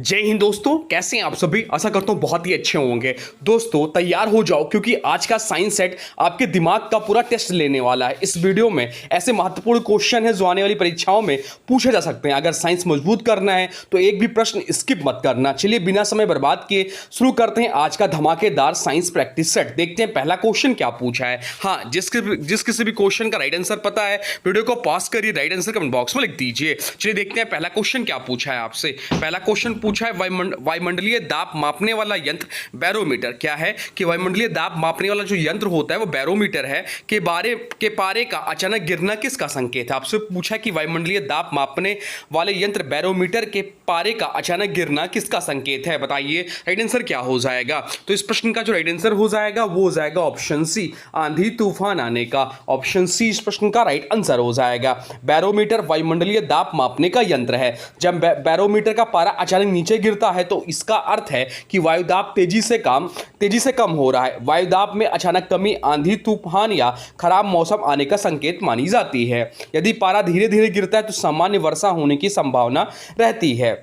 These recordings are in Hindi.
जय हिंद दोस्तों, कैसे हैं आप सभी। आशा करता हूं बहुत ही अच्छे होंगे। दोस्तों तैयार हो जाओ क्योंकि आज का साइंस सेट आपके दिमाग का पूरा टेस्ट लेने वाला है। इस वीडियो में ऐसे महत्वपूर्ण क्वेश्चन है जो आने वाली परीक्षाओं में पूछे जा सकते हैं। अगर साइंस मजबूत करना है तो एक भी प्रश्न स्किप मत करना। चलिए बिना समय बर्बाद किए शुरू करते हैं आज का धमाकेदार साइंस प्रैक्टिस सेट। देखते हैं पहला क्वेश्चन क्या पूछा है। हाँ, जिस किसी भी क्वेश्चन का राइट आंसर पता है वीडियो को पॉज करिए, राइट आंसर कमेंट बॉक्स में लिख दीजिए। चलिए देखते हैं पहला क्वेश्चन क्या पूछा है आपसे। पहला क्वेश्चन पूछा है वायुमंडलीय दाब मापने वाला यंत्र बैरोमीटर। क्या है कि वायुमंडलीय दाब मापने वाला जो यंत्र होता है वो बैरोमीटर है। के पारे का अचानक गिरना किसका संकेत है। आपसे पूछा है कि वायुमंडलीय दाब मापने वाले यंत्र बैरोमीटर के पारे का अचानक गिरना किसका संकेत है। बताइए राइट आंसर क्या हो जाएगा। तो इस प्रश्न का जो राइट आंसर हो जाएगा वो हो जाएगा ऑप्शन सी, आंधी तूफान आने का। ऑप्शन सी इस प्रश्न का राइट आंसर हो जाएगा। बैरोमीटर वायुमंडलीय दाब मापने का यंत्र है। जब बैरोमीटर का पारा अचानक नीचे गिरता है तो इसका अर्थ है कि वायुदाब तेजी से कम हो रहा है। वायुदाब में अचानक कमी आंधी तूफान या खराब मौसम आने का संकेत मानी जाती है। यदि पारा धीरे धीरे गिरता है तो सामान्य वर्षा होने की संभावना रहती है।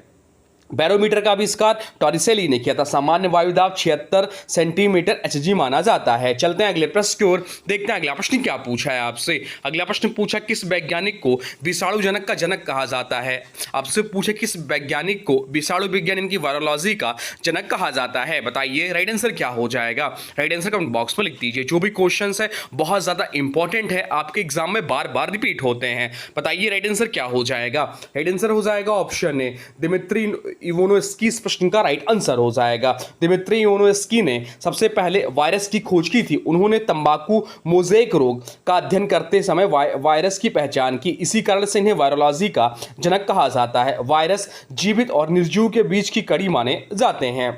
बैरोमीटर का आविष्कार टॉरिसेली ने किया था। सामान्य वायुदाब 76 सेंटीमीटर एचजी माना जाता है। चलते हैं अगले प्रश्न की ओर। देखते हैं अगला प्रश्न क्या पूछा है आपसे। अगला प्रश्न पूछा किस वैज्ञानिक को विषाणु जनक का जनक कहा जाता है। आपसे पूछे किस वैज्ञानिक को विषाणु विज्ञान इनकी वायरोलॉजी का जनक कहा जाता है। बताइए राइट आंसर क्या हो जाएगा। राइट आंसर कमेंट बॉक्स में लिख दीजिए। जो भी क्वेश्चन है बहुत ज्यादा इंपॉर्टेंट है, आपके एग्जाम में बार बार रिपीट होते हैं। बताइए राइट आंसर क्या हो जाएगा। राइट आंसर हो जाएगा ऑप्शन ए, दिमित्री इवानोव्स्की इस प्रश्न का राइट आंसर हो जाएगा। दिमित्री इवानोव्स्की ने सबसे पहले वायरस की खोज की थी। उन्होंने तंबाकू मोज़ेक रोग का अध्ययन करते समय वायरस की पहचान की। इसी कारण से इन्हें वायरोलॉजी का जनक कहा जाता है। वायरस जीवित और निर्जीव के बीच की कड़ी माने जाते हैं।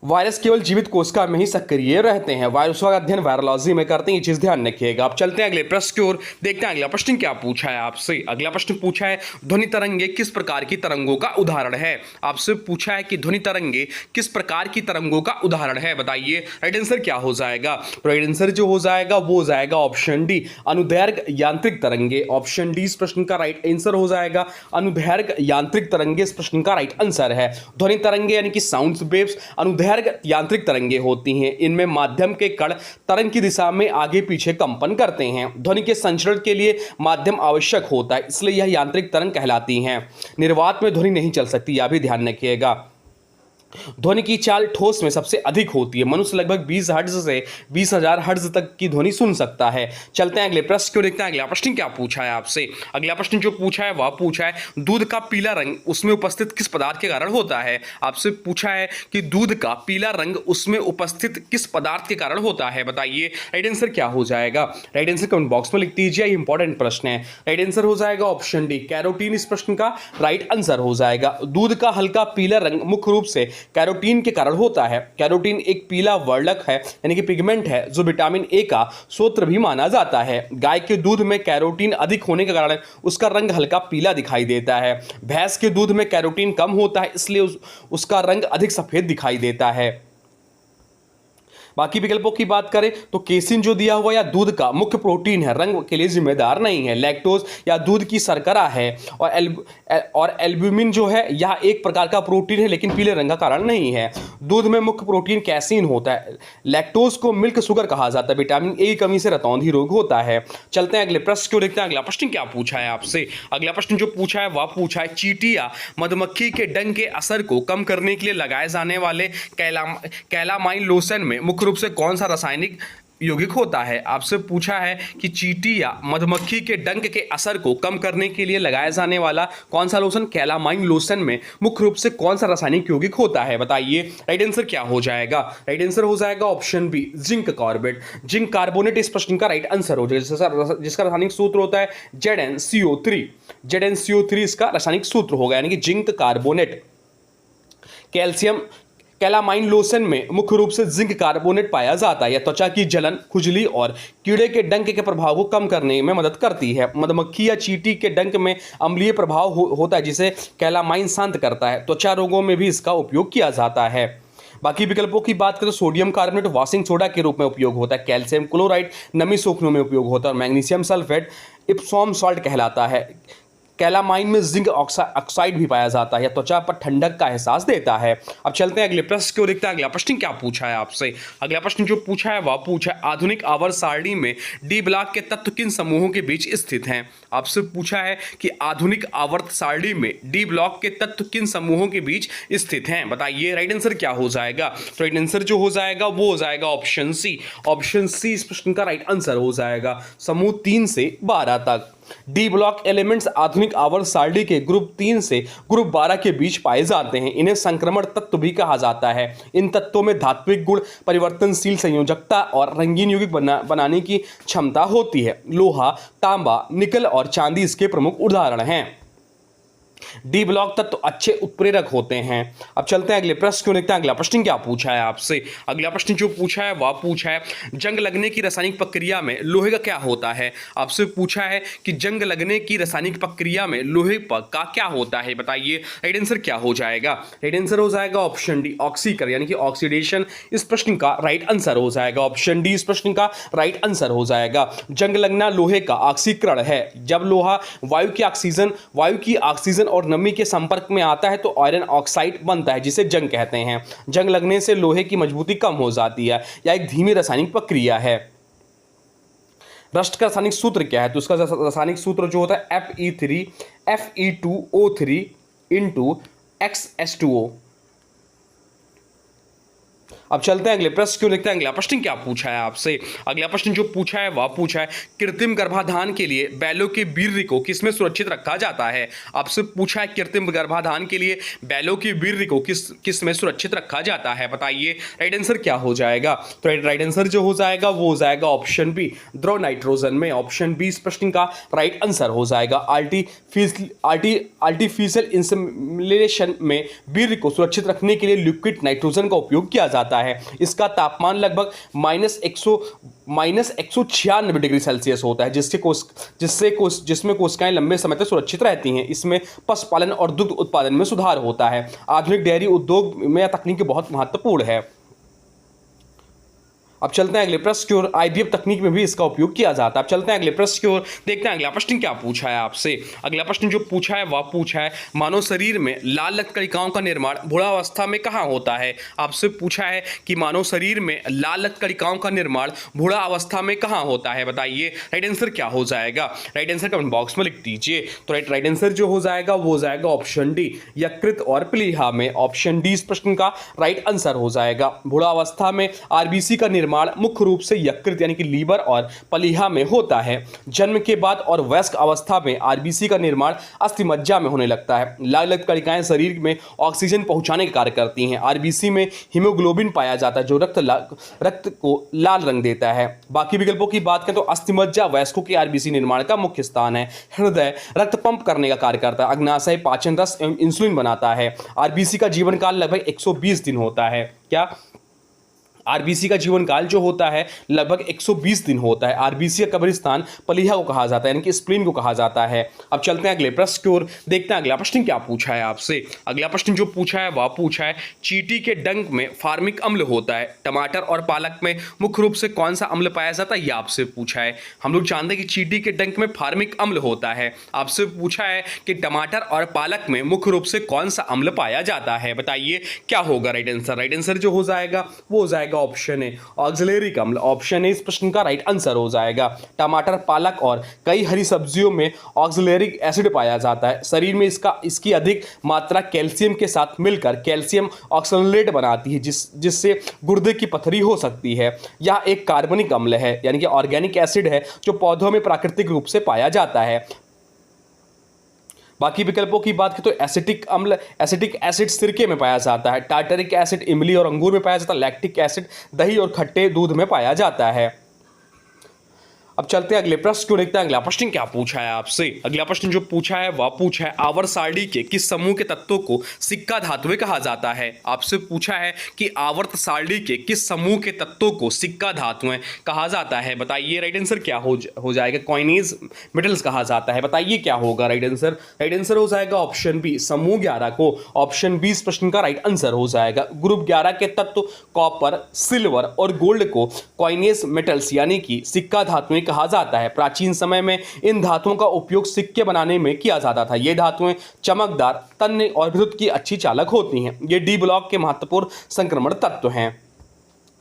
वायरस केवल जीवित कोशिका में ही सक्रिय रहते हैं। वायरसों का अध्ययन वायरोलॉजी में करते हैं, ये चीज ध्यान रखिएगा। अब चलते हैं अगले प्रश्न की ओर। देखते हैं अगला प्रश्न क्या पूछा है आपसे। अगला प्रश्न पूछा है ध्वनि तरंगे किस प्रकार की तरंगों का उदाहरण है। आपसे पूछा है कि ध्वनि तरंगे किस प्रकार की तरंगों का उदाहरण है। बताइए राइट आंसर क्या हो जाएगा। राइट आंसर जो हो जाएगा वो हो जाएगा ऑप्शन डी, अनुदैर्घ्य यांत्रिक तरंगे। ऑप्शन डी इस प्रश्न का राइट आंसर हो जाएगा। अनुदैर्घ्य यांत्रिक तरंगे इस प्रश्न का राइट आंसर है। ध्वनि तरंगे यानी कि साउंड वेव्स अनुदैर्घ्य यांत्रिक तरंगे होती हैं। इनमें माध्यम के कण तरंग की दिशा में आगे पीछे कंपन करते हैं। ध्वनि के संचरण के लिए माध्यम आवश्यक होता है, इसलिए यह यांत्रिक तरंग कहलाती हैं। निर्वात में ध्वनि नहीं चल सकती, यह भी ध्यान रखिएगा। ध्वनि की चाल ठोस में सबसे अधिक होती है। मनुष्य लगभग 20 हर्ट्ज से 20,000 हर्ट्ज तक की ध्वनि सुन सकता है। चलते हैं अगले प्रश्न को देखते हैं। अगला प्रश्न क्या पूछा है आपसे। अगला प्रश्न जो पूछा है वह पूछा है दूध का पीला रंग उसमें उपस्थित किस पदार्थ के कारण होता है। आपसे पूछा है कि दूध का पीला रंग उसमें उपस्थित किस पदार्थ के कारण होता है। बताइए राइट आंसर क्या हो जाएगा। राइट आंसर कमेंट बॉक्स में लिख दीजिए, इंपॉर्टेंट प्रश्न है। राइट आंसर हो जाएगा ऑप्शन डी, कैरोटीन इस प्रश्न का राइट आंसर हो जाएगा। दूध का हल्का पीला रंग मुख्य रूप से कैरोटीन के कारण होता है। कैरोटीन एक पीला वर्णक है यानी कि पिगमेंट है जो विटामिन ए का स्रोत भी माना जाता है। गाय के दूध में कैरोटीन अधिक होने के कारण उसका रंग हल्का पीला दिखाई देता है। भैंस के दूध में कैरोटीन कम होता है इसलिए उसका रंग अधिक सफेद दिखाई देता है। बाकी विकल्पों की बात करें तो केसिन जो दिया हुआ या दूध का मुख्य प्रोटीन है, रंग के लिए जिम्मेदार नहीं है। लैक्टोज या दूध की शर्करा है और एल्ब्यूमिन जो है यह एक प्रकार का प्रोटीन है लेकिन पीले रंग का कारण नहीं है। दूध में मुख्य प्रोटीन कैसीन होता है। लैक्टोज को मिल्क शुगर कहा जाता है। विटामिन ए की कमी से रतौंधी रोग होता है। चलते हैं अगले प्रश्न को देखते हैं। अगला प्रश्न क्या पूछा है आपसे। अगला प्रश्न जो पूछा है वह पूछा है चींटी या मधुमक्खी के डंक के असर को कम करने के लिए लगाए जाने वाले कैलामाइन लोशन में मुख्य रूप से कौन सा रासायनिक यौगिक होता है। आपसे पूछा है कि चींटी या मधुमक्खी के डंक के असर को कम करने के लिए लगाया जाने वाला कौन सा लोशन कैलामाइन लोशन में मुख्य रूप से कौन सा रासायनिक यौगिक होता है। बताइए राइट आंसर क्या हो जाएगा। राइट आंसर हो जाएगा ऑप्शन बी, जिंक कार्बेट। जिंक कार्बोनेट इस प्रश्न का राइट आंसर हो जाएगा, जिसका रासायनिक सूत्र होता है ZnCO3। ZnCO3 इसका रासायनिक सूत्र होगा यानी कि zinc carbonate. Calcium calamine lotion में मुख्य रूप से जिंक कार्बोनेट पाया जाता है। यह त्वचा की जलन, खुजली और कीड़े के डंक के प्रभाव को कम करने में मदद करती है। मधुमक्खी या चींटी के डंक में अम्लीय प्रभाव होता है जिसे कैलामाइन शांत करता है। त्वचा रोगों में भी इसका उपयोग किया जाता है। बाकी विकल्पों की बात करें तो सोडियम कार्बोनेट वॉशिंग सोडा के रूप में उपयोग होता है। कैल्शियम क्लोराइड नमी सोखने में उपयोग होता है और मैग्नीशियम सल्फेट इप्सॉम सॉल्ट कहलाता है। कैलामाइन में जिंक ऑक्साइड भी पाया जाता है, या त्वचा पर ठंडक का एहसास देता है। अब चलते हैं अगले प्रश्न की ओर, देखते हैं अगला प्रश्न क्या पूछा है आपसे। अगला प्रश्न जो पूछा है वह पूछा है आधुनिक आवर्त सारणी में डी ब्लॉक के तत्व किन समूहों के बीच स्थित हैं। आपसे पूछा है कि आधुनिक आवर्त सारणी में डी ब्लॉक के तत्व किन समूहों के बीच स्थित हैं, बताइए राइट आंसर क्या हो जाएगा। तो राइट आंसर जो हो जाएगा वो हो जाएगा ऑप्शन सी। ऑप्शन सी इस प्रश्न का राइट आंसर हो जाएगा, समूह 3 से 12 तक। डी ब्लॉक एलिमेंट्स आधुनिक आवर्त सारणी के ग्रुप 3 से ग्रुप 12 के बीच पाए जाते हैं। इन्हें संक्रमण तत्व भी कहा जाता है। इन तत्वों में धात्विक गुण, परिवर्तनशील संयोजकता और रंगीन यौगिक बनाने की क्षमता होती है। लोहा, तांबा, निकल और चांदी इसके प्रमुख उदाहरण हैं। डी ब्लॉक तत्व अच्छे उत्प्रेरक होते हैं। अब चलते हैं अगले प्रश्न को, देखते हैं अगला प्रश्न क्या पूछा है आपसे। अगला प्रश्न जो पूछा है वह पूछा है जंग लगने की रासायनिक प्रक्रिया में लोहे का क्या होता है। आपसे पूछा है कि जंग लगने की रासायनिक प्रक्रिया में लोहे का क्या होता है, बताइए राइट आंसर क्या हो जाएगा। राइट आंसर हो जाएगा ऑप्शन डी, ऑक्सीकरण यानी कि ऑक्सीडेशन इस प्रश्न का राइट आंसर हो जाएगा। ऑप्शन डी इस प्रश्न का राइट आंसर हो जाएगा। जंग लगना लोहे का ऑक्सीकरण है। जब लोहा वायु की ऑक्सीजन और नमी के संपर्क में आता है तो आयरन ऑक्साइड बनता है, जिसे जंग कहते हैं। जंग लगने से लोहे की मजबूती कम हो जाती है। यह एक धीमी रासायनिक प्रक्रिया है। रस्ट का रासायनिक सूत्र क्या है, तो उसका रासायनिक सूत्र जो होता है Fe2O3 इंटू XS2O। अब चलते हैं अगले प्रश्न क्यों, देखते हैं अगला प्रश्न क्या पूछा है आपसे। अगला प्रश्न जो पूछा है वह पूछा है कृत्रिम गर्भाधान के लिए बैलों के वीर्य को किसमें सुरक्षित रखा जाता है। आपसे पूछा है कृत्रिम गर्भाधान के लिए बैलों के वीर्य को किसमें सुरक्षित रखा जाता है, बताइए राइट आंसर क्या हो जाएगा। तो राइट आंसर जो हो जाएगा वो हो जाएगा ऑप्शन बी, द्रव नाइट्रोजन में। ऑप्शन बी इस प्रश्न का राइट आंसर हो जाएगा। आर्टिफिशियल इंसेमिनेशन में वीर्य को सुरक्षित रखने के लिए लिक्विड नाइट्रोजन का उपयोग किया जाता है। इसका तापमान लगभग -196 डिग्री सेल्सियस होता है, जिसमें कोशिकाएं लंबे समय तक सुरक्षित रहती हैं। इसमें पशुपालन और दुग्ध उत्पादन में सुधार होता है। आधुनिक डेयरी उद्योग में तकनीक बहुत महत्वपूर्ण है। अब चलते हैं अगले प्रश्न की ओर। IVF तकनीक में भी इसका उपयोग किया जाता है। अब चलते हैं अगले प्रश्न की ओर, देखते हैं अगला प्रश्न क्या पूछा है आपसे। अगला प्रश्न जो पूछा है वह पूछा है मानव शरीर में लाल रक्त कणिकाओं का निर्माण भ्रूणावस्था में कहाँ होता है। आपसे पूछा है कि मानव शरीर में लाल रक्त कणिकाओं का निर्माण भ्रूणावस्था में कहाँ होता है, बताइए राइट आंसर क्या हो जाएगा। राइट आंसर कमेंट बॉक्स में लिख दीजिए। तो राइट आंसर जो हो जाएगा वो हो जाएगा ऑप्शन डी, यकृत और प्लीहा में। ऑप्शन डी इस प्रश्न का राइट आंसर हो जाएगा। भ्रूणावस्था में RBC का निर्माण मुख्य रूप से यकृत यानी कि लीवर और प्लीहा में होता है। जन्म के बाद और वयस्क अवस्था में RBC का निर्माण अस्थिमज्जा में होने लगता है। लाल रक्त कणिकाएं शरीर में ऑक्सीजन पहुंचाने का कार्य करती हैं। RBC में हीमोग्लोबिन पाया जाता है जो रक्त को लाल रंग देता है। बाकी विकल्पों की बात करें तो अस्थिमज्जा वयस्कों के RBC निर्माण का मुख्य स्थान है। हृदय रक्त पंप करने का कार्य करता है। अग्नाशय पाचन रस एवं इंसुलिन बनाता है। RBC का जीवन काल लगभग 120 दिन होता है। क्या RBC का जीवन काल जो होता है लगभग 120 दिन होता है। RBC का कब्रिस्तान प्लीहा को कहा जाता है यानी कि स्प्लीन को कहा जाता है। अब चलते हैं अगले प्रश्न की ओर, देखते हैं अगला प्रश्न क्या पूछा है आपसे। अगला प्रश्न जो पूछा है वह पूछा है चींटी के डंक में फार्मिक अम्ल होता है। टमाटर और पालक में मुख्य रूप से कौन सा अम्ल पाया जाता है, यह आपसे पूछा है। हम लोग जानते हैं कि चींटी के डंक में फार्मिक अम्ल होता है। आपसे पूछा है कि टमाटर और पालक में मुख्य रूप से कौन सा अम्ल पाया जाता है, बताइए क्या होगा राइट आंसर। राइट आंसर जो हो जाएगा वो हो जाएगा ऑप्शन है ऑक्सिलरी अम्ल। ऑप्शन है इस प्रश्न का राइट आंसर हो जाएगा। टमाटर, पालक और कई हरी सब्जियों में ऑक्सिलरिक एसिड पाया जाता है। शरीर में इसकी अधिक मात्रा कैल्शियम के साथ मिलकर कैल्शियम ऑक्सलेट बनाती है, जिससे गुर्दे की पथरी हो सकती है। यह एक कार्बनिक अम्ल है यानी कि ऑर्गेनिक एसिड है जो पौधों में प्राकृतिक रूप से पाया जाता है। बाकी विकल्पों की बात करें तो एसिटिक एसिड सिरके में पाया जाता है। टार्टरिक एसिड इमली और अंगूर में पाया जाता है। लैक्टिक एसिड दही और खट्टे दूध में पाया जाता है। अब चलते हैं अगले प्रश्न को, देखते हैं अगला प्रश्न क्या पूछा है आपसे। अगला प्रश्न जो पूछा है वह पूछा है आवर्त सारणी के किस समूह के तत्वों को सिक्का धातुएं कहा जाता है। आपसे पूछा है कि आवर्त सारणी के किस समूह के तत्वों को सिक्का धातुएं कहा जाता है, बताइए राइट आंसर क्या हो जाएगा। कॉइनेज मेटल्स कहा जाता है, बताइए क्या होगा राइट आंसर। राइट आंसर हो जाएगा ऑप्शन बी, समूह 11 को। ऑप्शन बी इस प्रश्न का राइट आंसर हो जाएगा। ग्रुप 11 के तत्व कॉपर, सिल्वर और गोल्ड को कॉइनेज मेटल्स यानी कि सिक्का धातुएं कहा जाता है। प्राचीन समय में इन धातुओं का उपयोग सिक्के बनाने में किया जाता था। ये धातुएं चमकदार, तन्य और विद्युत की अच्छी चालक होती हैं। ये डी ब्लॉक के महत्वपूर्ण संक्रमण तत्व हैं।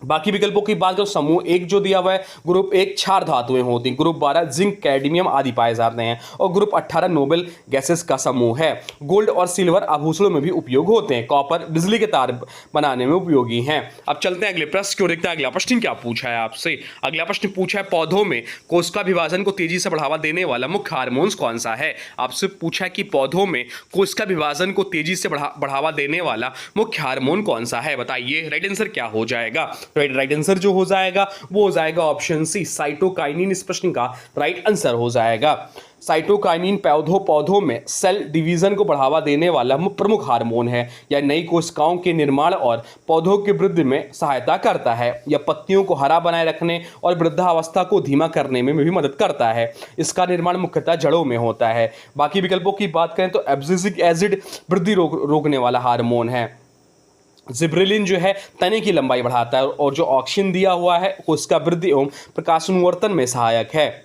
बाकी विकल्पों की बात करो, समूह एक जो दिया हुआ है, ग्रुप एक क्षार धातुएं होती हैं, ग्रुप 12 जिंक, कैडमियम आदि पाए जाते हैं, और ग्रुप 18 नोबेल गैसेस का समूह है। गोल्ड और सिल्वर आभूषणों में भी उपयोग होते हैं। कॉपर बिजली के तार बनाने में उपयोगी हैं। अब चलते हैं अगले प्रश्न की ओर, देखते हैं अगला प्रश्न क्या पूछा है आपसे। अगला प्रश्न पूछा है, पौधों में कोशिका विभाजन को तेजी से बढ़ावा देने वाला मुख्य हार्मोन कौन सा है। आपसे पूछा है कि पौधों में कोशिका विभाजन को तेजी से बढ़ावा देने वाला मुख्य हार्मोन कौन सा है, बताइए राइट आंसर क्या हो जाएगा। राइट आंसर जो हो जाएगा वो हो जाएगा ऑप्शन सी, साइटोकाइनिन इस प्रश्न का राइट आंसर हो जाएगा। साइटोकाइनिन पौधों में सेल डिवीजन को बढ़ावा देने वाला प्रमुख हार्मोन है। यह नई कोशिकाओं के निर्माण और पौधों की वृद्धि में सहायता करता है। यह पत्तियों को हरा बनाए रखने और वृद्धावस्था को धीमा करने में भी मदद करता है। इसका निर्माण मुख्यतः जड़ों में होता है। बाकी विकल्पों की बात करें तो एब्सिसिक एसिड वृद्धि रोकने वाला हार्मोन है। जिब्रेलिन जो है तने की लंबाई बढ़ाता है, और जो ऑक्सिन दिया हुआ है कोशिका वृद्धि एवं प्रकाशनुवर्तन में सहायक है।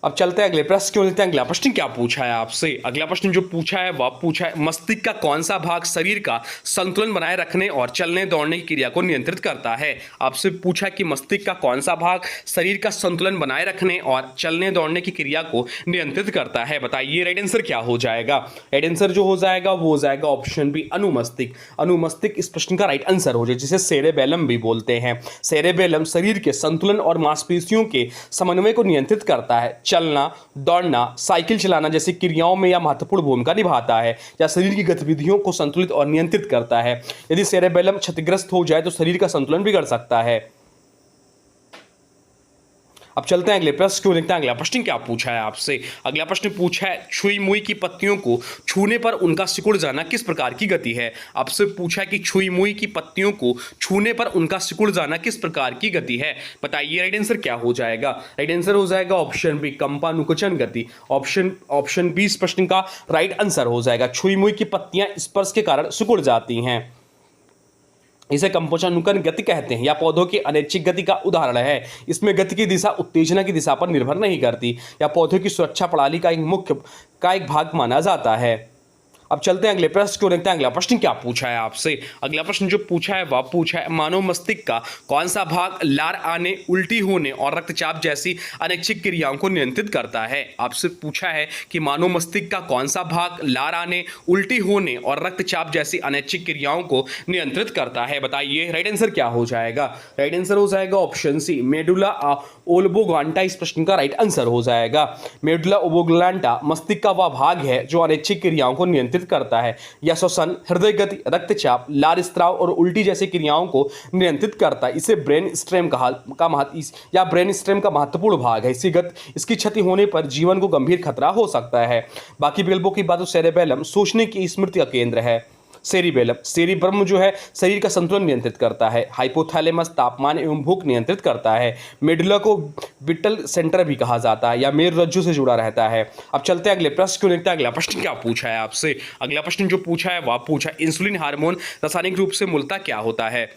अब चलते हैं अगले प्रश्न क्यों, देखते हैं अगला प्रश्न क्या पूछा है आपसे। अगला प्रश्न जो पूछा है वह पूछा है, मस्तिष्क का कौन सा भाग शरीर का संतुलन बनाए रखने और चलने दौड़ने की क्रिया को नियंत्रित करता है। आपसे पूछा है कि मस्तिष्क का कौन सा भाग शरीर का संतुलन बनाए रखने और चलने दौड़ने की क्रिया को नियंत्रित करता है, बताइए राइट आंसर क्या हो जाएगा। राइट आंसर जो हो जाएगा वो हो जाएगा ऑप्शन बी, अनुमस्तिष्क। अनुमस्तिष्क इस प्रश्न का राइट आंसर हो जाए, जिसे सेरेबेलम भी बोलते हैं। सेरेबेलम शरीर के संतुलन और मांसपेशियों के समन्वय को नियंत्रित करता है। चलना, दौड़ना, साइकिल चलाना जैसी क्रियाओं में यह महत्वपूर्ण भूमिका निभाता है, या शरीर की गतिविधियों को संतुलित और नियंत्रित करता है। यदि सेरेबेलम क्षतिग्रस्त हो जाए तो शरीर का संतुलन बिगड़ सकता है। अब चलते हैं अगले प्रश्न क्यों, देखते हैं अगला प्रश्न क्या पूछा है आपसे। अगला प्रश्न पूछा है, छुई मुई की पत्तियों को छूने पर उनका सिकुड़ जाना किस प्रकार की गति है। आपसे पूछा है कि छुई मुई की पत्तियों को छूने पर उनका सिकुड़ जाना किस प्रकार की गति है, बताइए राइट आंसर क्या हो जाएगा। राइट आंसर हो जाएगा ऑप्शन बी, कंपानुकुचन गति। ऑप्शन बी इस प्रश्न का राइट आंसर हो जाएगा। छुई मुई की पत्तियां स्पर्श के कारण सिकुड़ जाती हैं, इसे कंपानुकुचन गति कहते हैं, या पौधों की अनैच्छिक गति का उदाहरण है। इसमें गति की दिशा उत्तेजना की दिशा पर निर्भर नहीं करती, या पौधों की सुरक्षा प्रणाली का एक भाग माना जाता है। अब चलते हैं अगले प्रश्न को, देखते हैं अगला प्रश्न क्या पूछा है आपसे। अगला प्रश्न जो पूछा है वह पूछा है, मानव मस्तिष्क का कौन सा भाग लार आने, उल्टी होने और रक्तचाप जैसी अनैच्छिक क्रियाओं को नियंत्रित करता है। आपसे पूछा है कि मानव मस्तिष्क का कौन सा भाग लार आने, उल्टी होने और रक्तचाप जैसी अनैच्छिक क्रियाओं को नियंत्रित करता है, बताइए राइट आंसर क्या हो जाएगा। राइट आंसर हो जाएगा ऑप्शन सी, मेडुला ओब्लोंगाटा इस प्रश्न का राइट आंसर हो जाएगा। मेडुला ओब्लोंगाटा मस्तिष्क का वह भाग है जो अनैच्छिक क्रियाओं को नियंत्रित करता है, या श्वसन, हृदय गति, रक्तचाप, लार स्त्राव और उल्टी जैसी क्रियाओं को नियंत्रित करता है। इसे ब्रेन स्टेम ब्रेन स्टेम का महत्वपूर्ण भाग है। इसकी क्षति होने पर जीवन को गंभीर खतरा हो सकता है। बाकी विकल्पों की बात तो सेरेबेलम सोचने की स्मृति का केंद्र है। सेरिब्रम जो है शरीर का संतुलन नियंत्रित करता है। हाइपोथैलेमस तापमान एवं भूख नियंत्रित करता है। मेडुला को विटल सेंटर भी कहा जाता है, या मेरुरज्जु से जुड़ा रहता है। अब चलते हैं अगले प्रश्न को, देखते हैं अगला प्रश्न क्या पूछा है आपसे। अगला प्रश्न जो पूछा है वह पूछा, इंसुलिन हार्मोन रासायनिक रूप से मूलतः क्या होता है।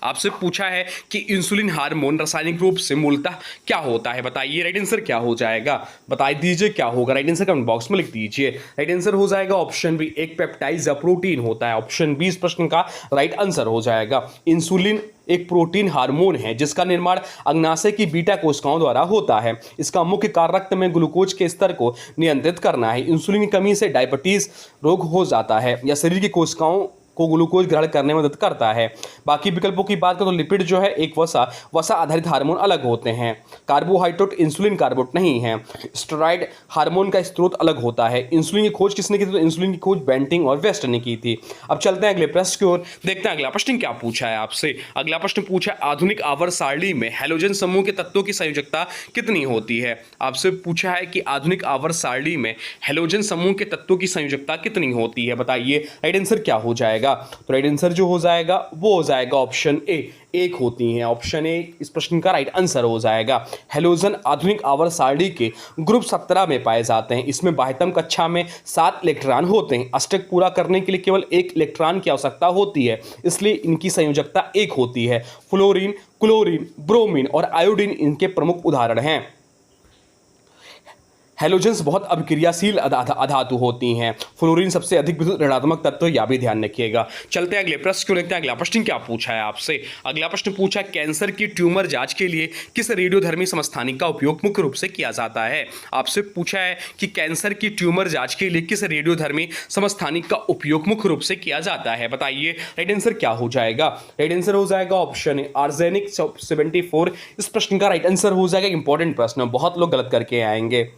आपसे पूछा है कि इंसुलिन हार्मोन रासायनिक रूप से मूलतः क्या होता है, बताइए राइट आंसर क्या हो जाएगा। बता दीजिए क्या होगा, राइट आंसर कमेंट बॉक्स में लिख दीजिए। राइट आंसर हो जाएगा ऑप्शन बी, एक पेप्टाइड या प्रोटीन होता है। ऑप्शन बी इस प्रश्न का राइट आंसर हो जाएगा। इंसुलिन एक प्रोटीन हार्मोन है जिसका निर्माण अग्नाशय की बीटा कोशिकाओं द्वारा होता है। इसका मुख्य कार्य रक्त में ग्लूकोज के स्तर को नियंत्रित करना है। इंसुलिन की कमी से डायबिटीज रोग हो जाता है, या शरीर की कोशिकाओं को ग्लूकोज ग्रहण करने में मदद करता है। बाकी विकल्पों की बात करें तो लिपिड जो है एक वसा आधारित हार्मोन अलग होते हैं। कार्बोहाइड्रेट इंसुलिन कार्बोहाइड्रेट नहीं है। स्टेरॉइड हार्मोन का स्रोत अलग होता है। इंसुलिन की खोज किसने की थी, तो इंसुलिन की खोज बेंटिंग और वेस्ट ने की थी। अब चलते हैं अगले प्रश्न की ओर, देखते हैं अगला प्रश्न क्या पूछा है आपसे। अगला प्रश्न पूछा, आधुनिक आवर्त सारणी में हैलोजन समूह के तत्वों की संयोजकता कितनी होती है। आपसे पूछा है कि आधुनिक आवर्त सारणी में हैलोजन समूह के तत्वों की संयोजकता कितनी होती है, बताइए राइट आंसर क्या हो जाएगा। जाएगा। तो राइट आंसर जो हो जाएगा वो हो जाएगा ऑप्शन ए, एक होती हैं। ऑप्शन ए इस प्रश्न का राइट आंसर हो जाएगा। हैलोजन आधुनिक आवर्त सारणी के ग्रुप 17 में पाए जाते हैं। इसमें बाह्यतम कक्षा में 7 इलेक्ट्रॉन होते हैं। अष्टक पूरा करने के लिए केवल 1 इलेक्ट्रॉन की आवश्यकता होती है, इसलिए इनकी संयोजकता 1 होती है। फ्लोरीन, क्लोरीन, ब्रोमीन और आयोडीन इनके प्रमुख उदाहरण हैं। हैलोजेंस बहुत अभिक्रियाशील अधातु होती हैं। फ्लोरीन सबसे अधिक विद्युत ऋणात्मक तत्व, यह भी ध्यान रखिएगा। चलते हैं अगले प्रश्न को देखते हैं। अगला प्रश्न क्या पूछा है आपसे। अगला प्रश्न पूछा है कैंसर की ट्यूमर जांच के लिए किस रेडियोधर्मी समस्थानिक का उपयोग मुख्य रूप से किया जाता है। आपसे पूछा है कि कैंसर की ट्यूमर जांच के लिए किस रेडियोधर्मी समस्थानिक का उपयोग मुख्य रूप से किया जाता है। बताइए राइट आंसर क्या हो जाएगा। राइट आंसर हो जाएगा ऑप्शन ए, आर्सेनिक 74। इस प्रश्न का राइट आंसर हो जाएगा। इंपॉर्टेंट प्रश्न, बहुत लोग गलत करके आएंगे।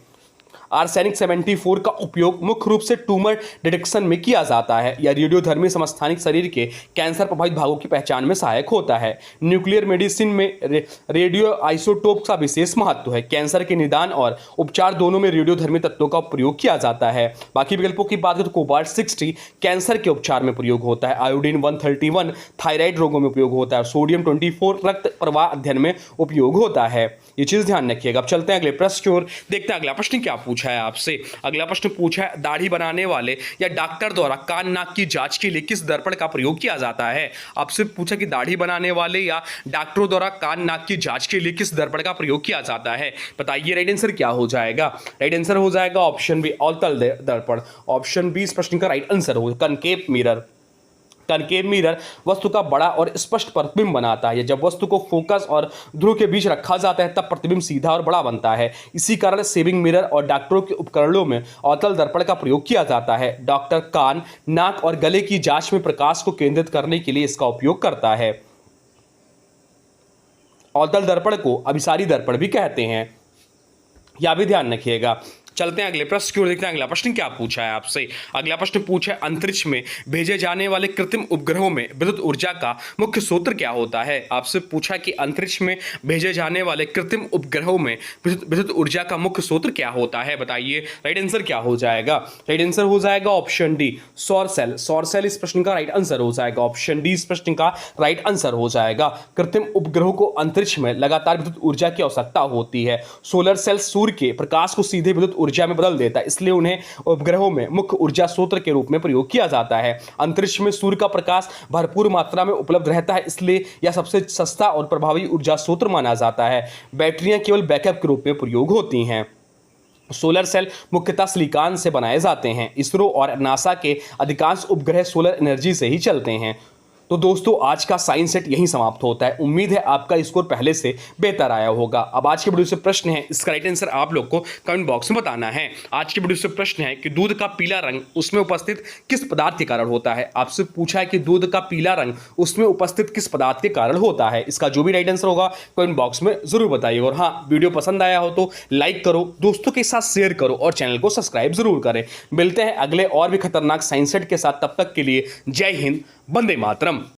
आर्सेनिक 74 का उपयोग मुख्य रूप से ट्यूमर डिटेक्शन में किया जाता है। यह रेडियोधर्मी समस्थानिक शरीर के कैंसर प्रभावित भागों की पहचान में सहायक होता है। न्यूक्लियर मेडिसिन में रेडियो आइसोटोप का विशेष महत्व है। कैंसर के निदान और उपचार दोनों में रेडियोधर्मी तत्वों का प्रयोग किया जाता है। बाकी विकल्पों की बात करें तो कोबाल्ट 60 कैंसर के उपचार में प्रयोग होता है। आयोडीन 131 थायराइड रोगों में उपयोग होता है। सोडियम 24 रक्त प्रवाह अध्ययन में उपयोग होता है। ये चीज ध्यान रखिएगा। अब चलते हैं अगले प्रश्न की ओर, देखते हैं अगला प्रश्न क्या पूछा है आपसे। अगला प्रश्न पूछा है दाढ़ी बनाने वाले या डॉक्टर द्वारा कान नाक की जांच के लिए किस दर्पण का प्रयोग किया जाता है। आपसे पूछा कि दाढ़ी बनाने वाले या डॉक्टरों द्वारा कान नाक की जांच के लिए किस दर्पण का प्रयोग किया जाता है। बताइए राइट आंसर क्या हो जाएगा। राइट आंसर हो जाएगा ऑप्शन बी, अवतल दर्पण। ऑप्शन बी इस प्रश्न का राइट आंसर हो। कनकेव मिरर, कनकेव मिरर वस्तु का बड़ा और स्पष्ट प्रतिबिंब बनाता है। जब वस्तु को फोकस और ध्रुव के बीच रखा जाता है तब प्रतिबिंब सीधा और बड़ा बनता है। इसी कारण सेविंग मिरर और डॉक्टरों के उपकरणों में अवतल दर्पण का प्रयोग किया जाता है। डॉक्टर कान, नाक और गले की जांच में प्रकाश को केंद्रित करने के लिए इसका उपयोग करता है। अवतल दर्पण को अभिसारी दर्पण भी कहते हैं, यह भी ध्यान रखिएगा। चलते हैं अगले प्रश्न की ओर, देखते हैं अगला प्रश्न क्या पूछा है आपसे। अगला प्रश्न पूछा है अंतरिक्ष में भेजे जाने वाले कृत्रिम उपग्रहों में विद्युत ऊर्जा का मुख्य स्रोत क्या होता है। आपसे पूछा कि अंतरिक्ष में भेजे जाने वाले कृत्रिम उपग्रहों में विद्युत ऊर्जा का मुख्य स्रोत क्या होता है। बताइए राइट आंसर क्या हो जाएगा। राइट आंसर हो जाएगा ऑप्शन डी, सौर सेल। सौर सेल इस प्रश्न का राइट आंसर हो जाएगा। ऑप्शन डी इस प्रश्न का राइट आंसर हो जाएगा। कृत्रिम उपग्रहों को अंतरिक्ष में लगातार विद्युत ऊर्जा की आवश्यकता होती है। सोलर सेल सूर्य के प्रकाश को सीधे विद्युत ऊर्जा में बदल देता है, इसलिए उन्हें उपग्रहों में मुख्य ऊर्जा स्रोत के रूप में प्रयोग किया जाता है। अंतरिक्ष में सूर्य का प्रकाश भरपूर मात्रा में उपलब्ध रहता है, इसलिए यह सबसे सस्ता और प्रभावी ऊर्जा स्रोत माना जाता है। बैटरियां केवल बैकअप के रूप में प्रयोग होती हैं। सोलर सेल मुख्यतः सिलिकॉन से बनाए जाते हैं। इसरो और नासा के अधिकांश उपग्रह सोलर एनर्जी से ही चलते हैं। तो दोस्तों आज का साइंस सेट यहीं समाप्त होता है। उम्मीद है आपका स्कोर पहले से बेहतर आया होगा। अब आज के वीडियो से प्रश्न है, इसका राइट आंसर आप लोग को कमेंट बॉक्स में बताना है। आज के वीडियो से प्रश्न है कि दूध का पीला रंग उसमें उपस्थित किस पदार्थ के कारण होता है। आपसे पूछा है कि दूध का पीला रंग उसमें उपस्थित किस पदार्थ के कारण होता है। इसका जो भी राइट आंसर होगा कमेंट बॉक्स में जरूर बताइए। और हाँ, वीडियो पसंद आया हो तो लाइक करो, दोस्तों के साथ शेयर करो और चैनल को सब्सक्राइब जरूर करें। मिलते हैं अगले और भी खतरनाक साइंस सेट के साथ। तब तक के लिए जय हिंद, वंदे मातरम।